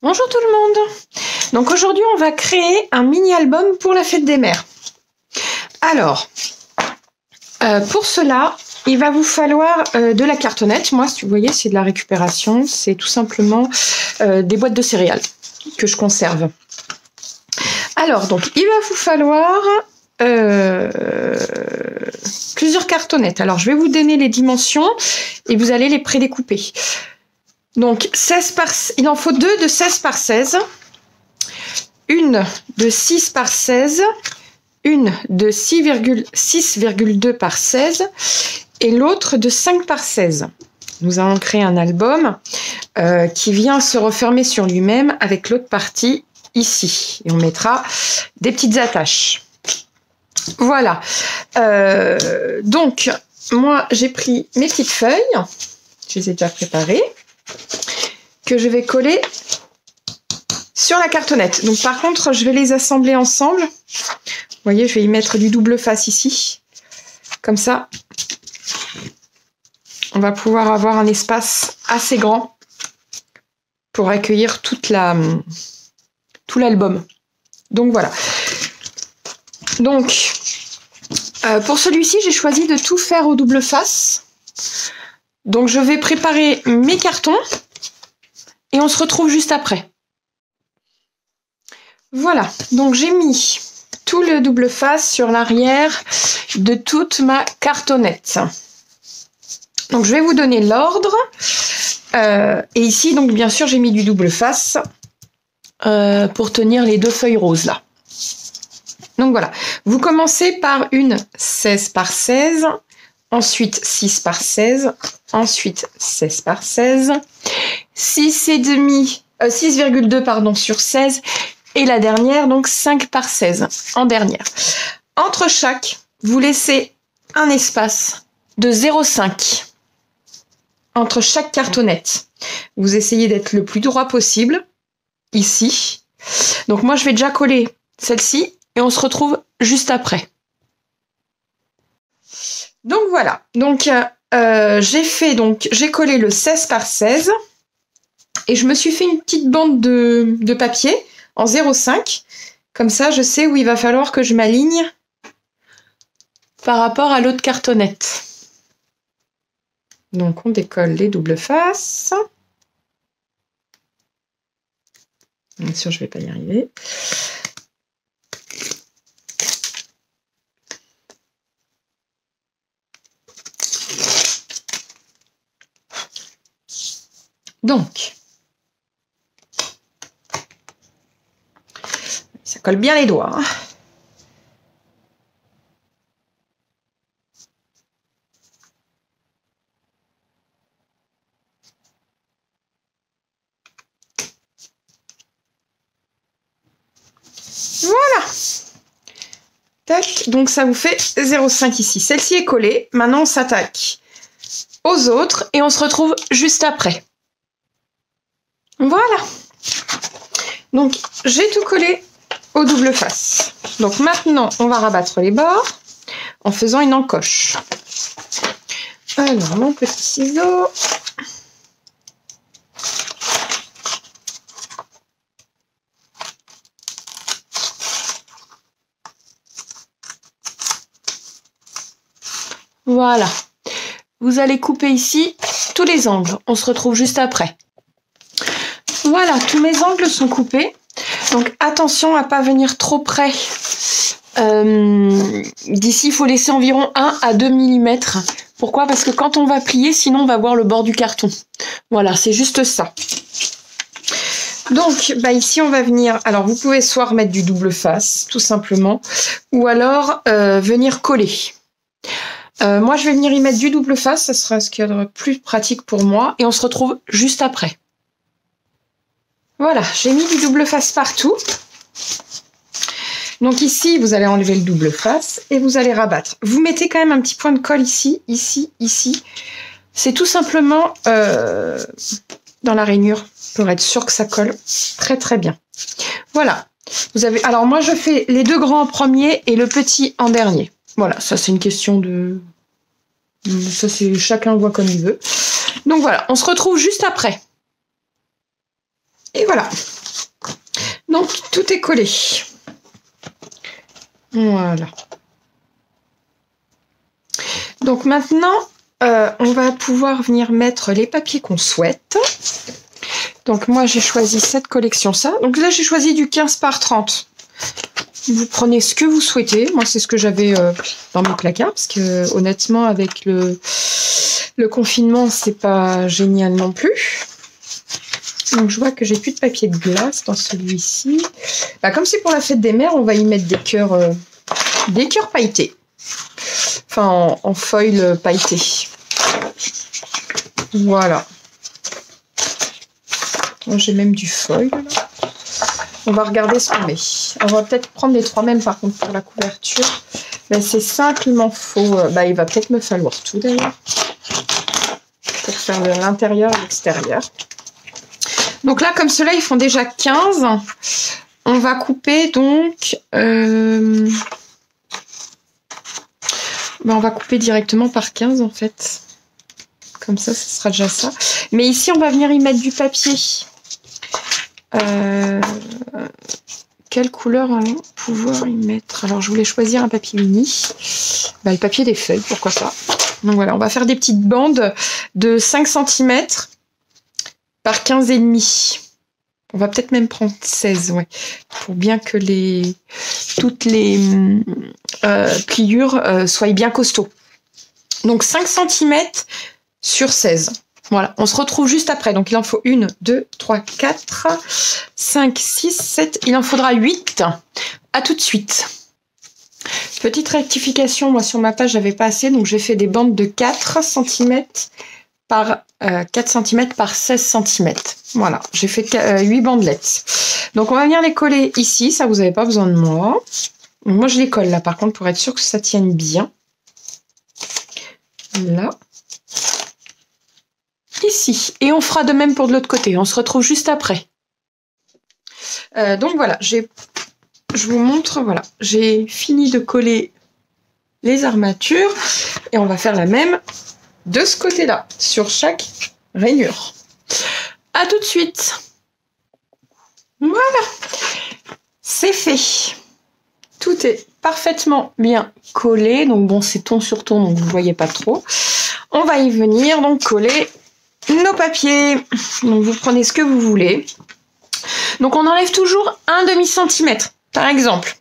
Bonjour tout le monde. Donc aujourd'hui on va créer un mini-album pour la fête des mères. Alors, pour cela, il va vous falloir de la cartonnette. Moi, si vous voyez, c'est de la récupération. C'est tout simplement des boîtes de céréales que je conserve. Alors, donc, il va vous falloir plusieurs cartonnettes. Alors, je vais vous donner les dimensions et vous allez les prédécouper. Donc, il en faut deux de 16 par 16, une de 6 par 16, une de 6,2 par 16 et l'autre de 5 par 16. Nous allons créer un album qui vient se refermer sur lui-même avec l'autre partie ici. Et on mettra des petites attaches. Voilà. Donc, moi, j'ai pris mes petites feuilles. Je les ai déjà préparées. Que je vais coller sur la cartonnette. Donc par contre, je vais les assembler ensemble. Vous voyez, je vais y mettre du double face ici. Comme ça, on va pouvoir avoir un espace assez grand pour accueillir tout l'album. Donc voilà. Donc, pour celui-ci, j'ai choisi de tout faire au double face. Donc je vais préparer mes cartons et on se retrouve juste après. Voilà, donc j'ai mis tout le double face sur l'arrière de toute ma cartonnette. Donc je vais vous donner l'ordre. Et ici, donc bien sûr, j'ai mis du double face pour tenir les deux feuilles roses là. Donc voilà, vous commencez par une 16 par 16. Ensuite 6 par 16, ensuite 16 par 16, 6,2 pardon sur 16 et la dernière donc 5 par 16 en dernière. Entre chaque, vous laissez un espace de 0,5 entre chaque cartonnette. Vous essayez d'être le plus droit possible ici. Donc moi je vais déjà coller celle-ci et on se retrouve juste après. Donc voilà, donc j'ai collé le 16 par 16 et je me suis fait une petite bande de papier en 0,5. Comme ça, je sais où il va falloir que je m'aligne par rapport à l'autre cartonnette. Donc on décolle les doubles faces. Bien sûr, je ne vais pas y arriver. Donc, ça colle bien les doigts. Hein. Voilà. Tac, donc ça vous fait 0,5 ici. Celle-ci est collée. Maintenant, on s'attaque aux autres et on se retrouve juste après. Voilà. Donc, j'ai tout collé au double face. Donc maintenant, on va rabattre les bords en faisant une encoche. Alors, mon petit ciseau. Voilà. Vous allez couper ici tous les angles. On se retrouve juste après. Voilà, tous mes angles sont coupés. Donc attention à ne pas venir trop près. D'ici, il faut laisser environ 1 à 2 mm. Pourquoi? Parce que quand on va plier, sinon on va voir le bord du carton. Voilà, c'est juste ça. Donc ici, on va venir... Alors, vous pouvez soit remettre du double face, tout simplement, ou alors venir coller. Moi, je vais venir y mettre du double face. Ça sera ce qu'il y a de plus pratique pour moi. Et on se retrouve juste après. Voilà, j'ai mis du double face partout. Donc ici, vous allez enlever le double face et vous allez rabattre. Vous mettez quand même un petit point de colle ici, ici, ici. C'est tout simplement dans la rainure pour être sûr que ça colle très très bien. Voilà. Vous avez. Alors moi, je fais les deux grands en premier et le petit en dernier. Voilà, ça c'est une question de... Ça c'est chacun voit comme il veut. Donc voilà, on se retrouve juste après. Et voilà. Donc, tout est collé. Voilà. Donc maintenant, on va pouvoir venir mettre les papiers qu'on souhaite. Donc moi, j'ai choisi cette collection, ça. Donc là, j'ai choisi du 15 par 30. Vous prenez ce que vous souhaitez. Moi, c'est ce que j'avais dans mes placards, parce que honnêtement, avec le confinement, c'est pas génial non plus. Donc je vois que j'ai plus de papier de glace dans celui-ci. Bah, comme c'est pour la fête des mères, on va y mettre des cœurs pailletés. Enfin, en foil pailleté. Voilà. J'ai même du foil là. On va regarder ce qu'on met. On va peut-être prendre les 3 mêmes par contre pour la couverture. Mais c'est simplement faux. Bah, il va peut-être me falloir tout d'ailleurs. Pour faire l'intérieur et l'extérieur. Donc là, comme ceux-là, ils font déjà 15. On va couper donc... on va couper directement par 15 en fait. Comme ça, ce sera déjà ça. Mais ici, on va venir y mettre du papier. Quelle couleur allons pouvoir y mettre? Alors, je voulais choisir un papier uni. Bah, le papier des feuilles, pourquoi pas. Donc voilà, on va faire des petites bandes de 5 cm par 15,5. On va peut-être même prendre 16, ouais, pour bien que toutes les pliures soient bien costauds. Donc 5 cm sur 16. Voilà, on se retrouve juste après. Donc il en faut 1, 2, 3, 4, 5, 6, 7. Il en faudra 8. À tout de suite. Petite rectification, moi sur ma page, j'avais pas assez, donc j'ai fait des bandes de 4 cm par 4 cm par 16 cm. Voilà, j'ai fait 8 bandelettes. Donc on va venir les coller ici, ça vous n'avez pas besoin de moi. Donc, moi je les colle là par contre pour être sûr que ça tienne bien. Là. Ici. Et on fera de même pour de l'autre côté. On se retrouve juste après. Donc voilà, je vous montre, voilà, j'ai fini de coller les armatures et on va faire la même de ce côté-là, sur chaque rainure. À tout de suite. Voilà, c'est fait. Tout est parfaitement bien collé. Donc bon, c'est ton sur ton, donc vous ne voyez pas trop. On va y venir, donc coller nos papiers. Donc vous prenez ce que vous voulez. Donc on enlève toujours un demi-centimètre. Par exemple,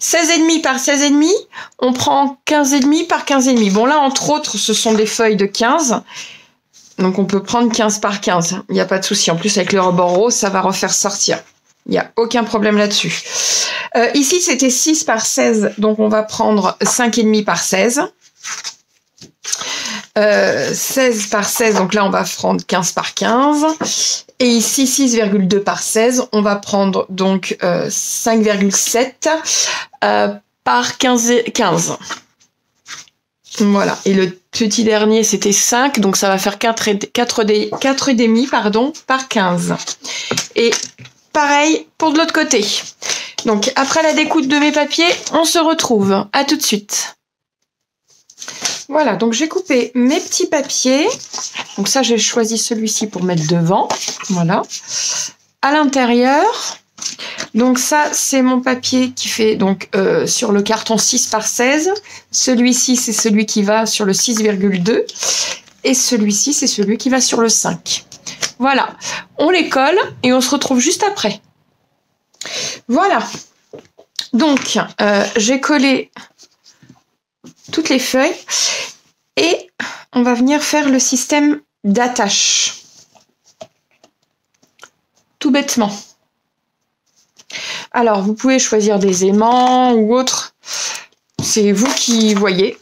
16,5 par 16,5, on prend 15,5 par 15,5. Bon là, entre autres, ce sont des feuilles de 15. Donc on peut prendre 15 par 15. Il n'y a pas de souci. En plus, avec le rebord rose, ça va refaire sortir. Il n'y a aucun problème là-dessus. Ici, c'était 6 par 16. Donc on va prendre 5,5 par 16. 16 par 16, donc là on va prendre 15 par 15. Et ici 6,2 par 16, on va prendre donc 5,7 par 15. Voilà, et le petit dernier c'était 5, donc ça va faire 4,5 pardon, par 15. Et pareil pour de l'autre côté. Donc après la découpe de mes papiers, on se retrouve. À tout de suite. Voilà, donc j'ai coupé mes petits papiers. Donc ça, j'ai choisi celui-ci pour mettre devant. Voilà. À l'intérieur, donc ça, c'est mon papier qui fait donc sur le carton 6 par 16. Celui-ci, c'est celui qui va sur le 6,2. Et celui-ci, c'est celui qui va sur le 5. Voilà, on les colle et on se retrouve juste après. Voilà. Donc, j'ai collé toutes les feuilles et on va venir faire le système d'attache tout bêtement. Alors vous pouvez choisir des aimants ou autre, c'est vous qui voyez.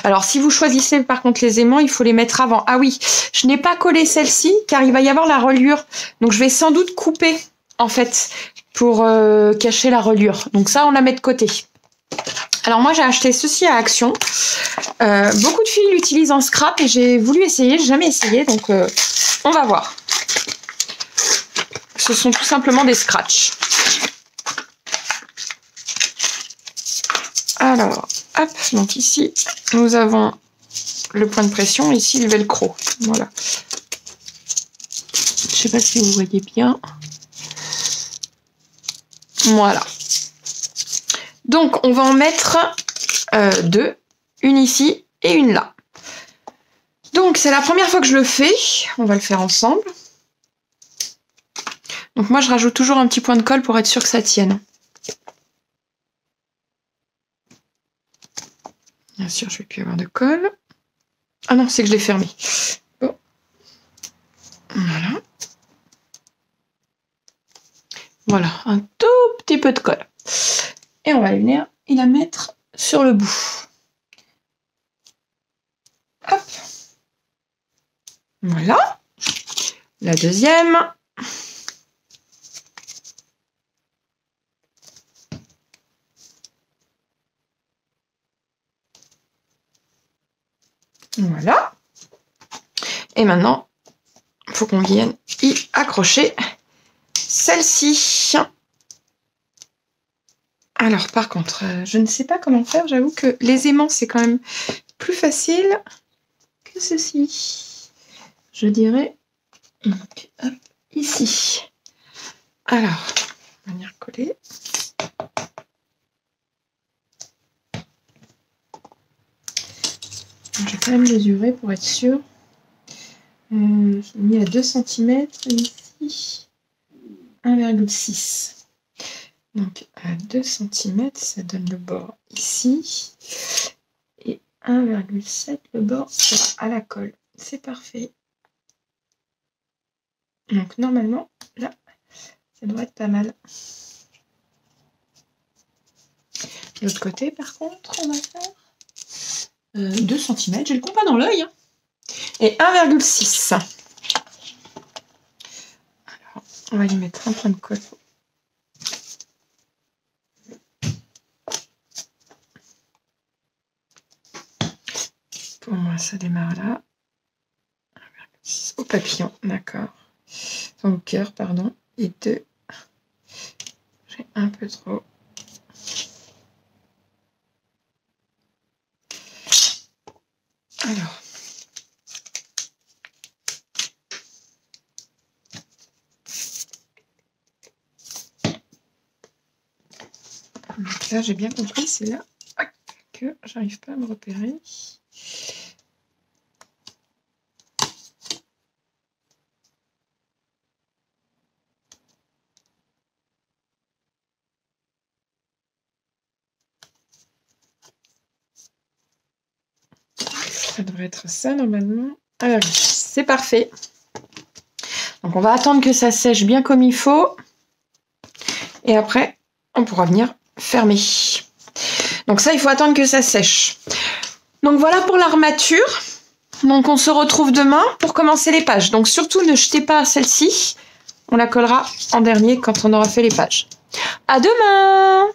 Alors si vous choisissez par contre les aimants, il faut les mettre avant. Ah oui, je n'ai pas collé celle-ci car il va y avoir la reliure, donc je vais sans doute couper en fait pour cacher la reliure, donc ça on la met de côté. Alors moi j'ai acheté ceci à Action. Beaucoup de filles l'utilisent en scrap et j'ai voulu essayer, j'ai jamais essayé, donc on va voir. Ce sont tout simplement des scratchs. Alors, hop, donc ici nous avons le point de pression, ici le velcro. Voilà. Je sais pas si vous voyez bien. Voilà. Donc, on va en mettre 2. Une ici et une là. Donc, c'est la première fois que je le fais. On va le faire ensemble. Donc, moi, je rajoute toujours un petit point de colle pour être sûr que ça tienne. Bien sûr, je ne vais plus avoir de colle. Ah non, c'est que je l'ai fermé. Bon. Voilà. Voilà, un tout petit peu de colle. Et on va venir et la mettre sur le bout. Hop. Voilà. La deuxième. Voilà. Et maintenant, il faut qu'on vienne y accrocher celle-ci. Alors, par contre, je ne sais pas comment faire. J'avoue que les aimants, c'est quand même plus facile que ceci. Je dirais donc, hop, ici. Alors, on va venir coller. Je vais quand même mesurer pour être sûr. J'ai mis à 2 cm ici. 1,6. Donc à 2 cm, ça donne le bord ici. Et 1,7 le bord à la colle. C'est parfait. Donc normalement, là, ça doit être pas mal. De l'autre côté, par contre, on va faire 2 cm. J'ai le compas dans l'œil. Hein. Et 1,6. Alors, on va y mettre un point de colle. Pour moi, ça démarre là. 1,6 au papillon, d'accord. Enfin, au cœur, pardon. Et 2. J'ai un peu trop. Alors. Donc là, j'ai bien compris, c'est là que j'arrive pas à me repérer. Ça devrait être ça normalement. Alors, c'est parfait. Donc on va attendre que ça sèche bien comme il faut. Et après, on pourra venir fermer. Donc ça, il faut attendre que ça sèche. Donc voilà pour l'armature. Donc on se retrouve demain pour commencer les pages. Donc surtout, ne jetez pas celle-ci. On la collera en dernier quand on aura fait les pages. À demain!